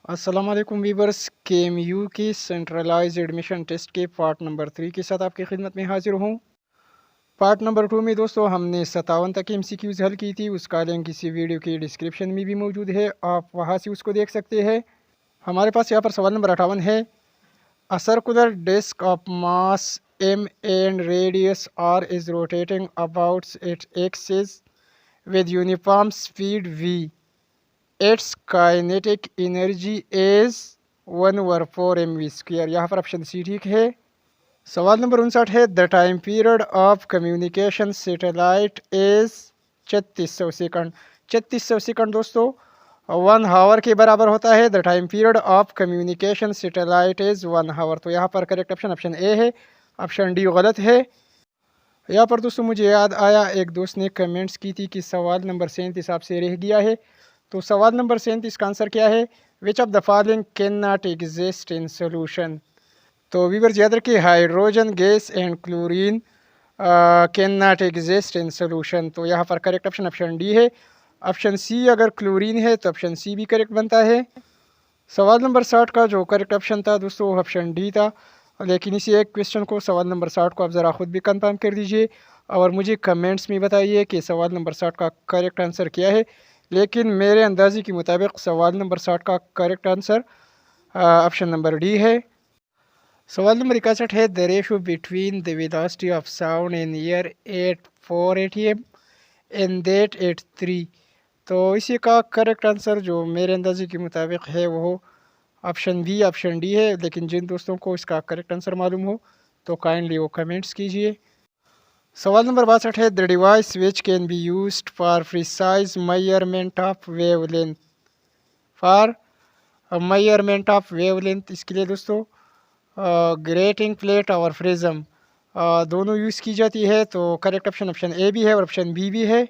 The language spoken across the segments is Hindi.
अस्सलाम वालेकुम वीवर्स, KMU की सेंट्रलाइज्ड एडमिशन टेस्ट के पार्ट नंबर 3 के साथ आपकी खिदमत में हाजिर हूँ। पार्ट नंबर 2 में दोस्तों हमने 57 तक MCQs हल की थी। उसका लिंक किसी वीडियो की डिस्क्रिप्शन में भी मौजूद है, आप वहाँ से उसको देख सकते हैं। हमारे पास यहाँ पर सवाल नंबर 58 है। A circular disc of mass m and radius r is rotating about its axis with uniform speed v. Its kinetic energy is 1/4 mv²। यहाँ पर ऑप्शन सी ठीक है। सवाल नंबर 59 है। The time period of communication satellite is 3600 second. 3600 second दोस्तों 1 आवर के बराबर होता है। The time period of communication satellite is 1 hour. तो यहाँ पर करेक्ट ऑप्शन ऑप्शन ए है, ऑप्शन डी गलत है। यहाँ पर दोस्तों मुझे याद आया, एक दोस्त ने कमेंट्स की थी कि सवाल नंबर 37 आपसे रह गया है। तो सवाल नंबर 37 का आंसर क्या है? Which of the following can not exist in solution. तो वीवर्स याद रखिए, hydrogen gas and chlorine can not exist in solution. तो यहाँ पर करेक्ट ऑप्शन ऑप्शन डी है। ऑप्शन सी अगर क्लोरीन है तो ऑप्शन सी भी करेक्ट बनता है। सवाल नंबर 60 का जो करेक्ट ऑप्शन था दोस्तों वो ऑप्शन डी था। लेकिन इसी एक क्वेश्चन को, सवाल नंबर 60 को आप ज़रा ख़ुद भी कंफर्म कर दीजिए और मुझे कमेंट्स में बताइए कि सवाल नंबर 60 का करेक्ट आंसर क्या है। लेकिन मेरे अंदाजे के मुताबिक सवाल नंबर 60 का correct answer option number D है। सवाल नंबर 61 है। The ratio between the velocity of sound in air at 4 ATM and that at 3। तो इसी का करेक्ट आंसर जो मेरे अंदाजे के मुताबिक है वो ऑप्शन बी ऑप्शन डी है। लेकिन जिन दोस्तों को इसका करेक्ट आंसर मालूम हो तो काइंडली वो कमेंट्स कीजिए। सवाल नंबर 62 है। The device which can be used for precise measurement of wavelength. For measurement of wavelength, इसके लिए दोस्तों ग्रेटिंग प्लेट और प्रिज्म दोनों यूज़ की जाती है। तो करेक्ट ऑप्शन ऑप्शन ए भी है और ऑप्शन बी भी है।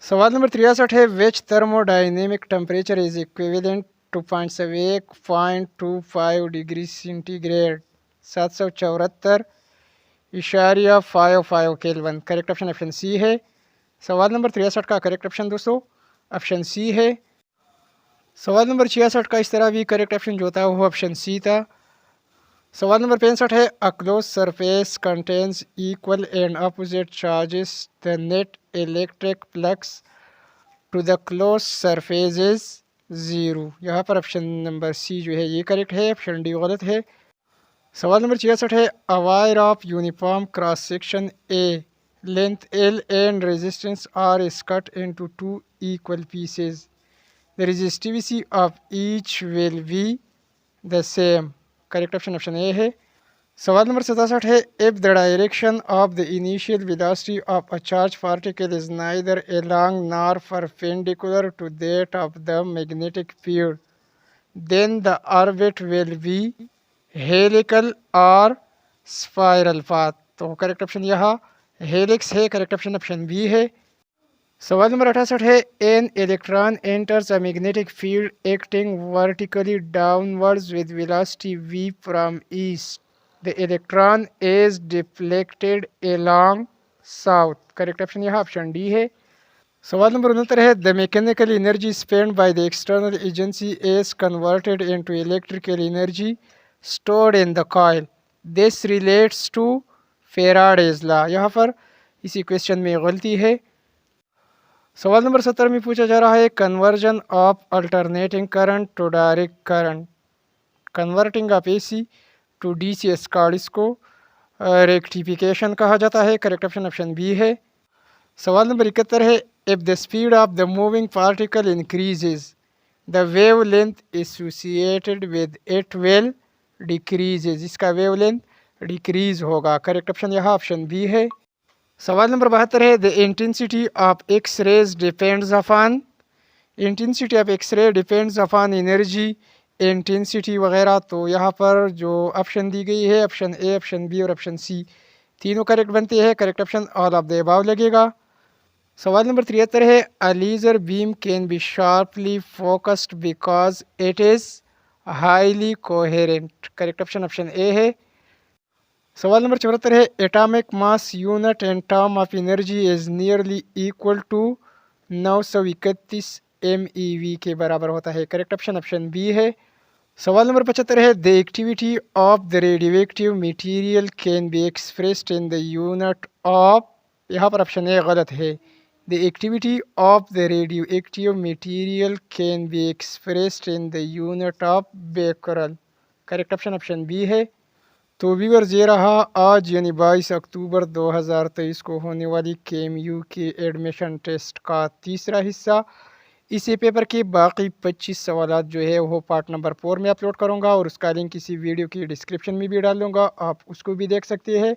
सवाल नंबर 63 है। Which thermodynamic temperature is equivalent to 0.25 degree centigrade 774.55 kelvin. Correct option option C है। सवाल नंबर 63 का करेक्ट ऑप्शन दोस्तों ऑप्शन सी है। सवाल नंबर 66 का इस तरह भी करेक्ट ऑप्शन जो था वो ऑप्शन सी था। सवाल नंबर 65 है। A close surface contains equal and opposite charges, the net electric flux to the close surface is 0। यहाँ पर ऑप्शन नंबर सी जो है ये करेक्ट है, ऑप्शन डी गलत है। सवाल नंबर 66 है। A wire of uniform cross section A, length L and resistance R is cut into 2 equal pieces. The resistivity of each will be the same. Correct option option A है। सवाल नंबर 67 है। If the direction of the initial velocity of a charge particle is neither along nor perpendicular to that of the magnetic field, then the orbit will be helical or spiral path। तो करेक्ट ऑप्शन यहाँ हेलिक्स है, करेक्ट ऑप्शन ऑप्शन बी है। सवाल नंबर 68 है। An electron enters a magnetic field acting vertically downwards with velocity v from east, the electron is deflected along south. Correct option यहाँ ऑप्शन डी है। सवाल नंबर 69 है। The mechanical energy spend by the external agency is converted into electrical energy stored in the coil, this relates to Faraday's law. यहाँ पर इसी क्वेश्चन में गलती है। सवाल नंबर 70 में पूछा जा रहा है। Conversion of alternating current to direct current, converting of AC to DC squad, इसको रेक्टिफिकेशन कहा जाता है। करेक्ट ऑप्शन ऑप्शन बी है। सवाल नंबर 71 है। If the speed of the moving particle increases, the wave length associated with it will decreases, इसका वेव लेंथ डिक्रीज होगा। करेक्ट ऑप्शन यहाँ ऑप्शन बी है। सवाल नंबर 72 है। The intensity of X rays depends upon, intensity of X ray depends upon energy intensity वगैरह। तो यहाँ पर जो ऑप्शन दी गई है ऑप्शन ए ऑप्शन बी और ऑप्शन सी तीनों करेक्ट बनते हैं। Correct option all of the above लगेगा। सवाल नंबर 73 है। A laser beam can be sharply focused because it is highly coherent. Correct option option A है। सवाल नंबर 74 है। Atomic mass unit and term of energy is nearly equal to 931 MeV के बराबर होता है। करेक्ट ऑप्शन ऑप्शन बी है। सवाल नंबर 75 है, the activity of the radioactive material can be expressed in the unit of, यहाँ पर ऑप्शन ए गलत है। The activity of the radioactive material can be expressed in the unit of becquerel. Correct option option B है। तो व्यूअर्स, ये रहा आज यानी 22 अक्टूबर 2023 को होने वाली KMU के एडमिशन टेस्ट का तीसरा हिस्सा। इसी पेपर के बाकी 25 सवालात जो है वो पार्ट नंबर 4 में अपलोड करूंगा और उसका लिंक इसी वीडियो की डिस्क्रिप्शन में भी डाल दूंगा, आप उसको भी देख सकते हैं।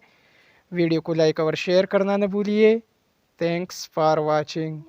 वीडियो को लाइक और शेयर करना न भूलिए। Thanks for watching.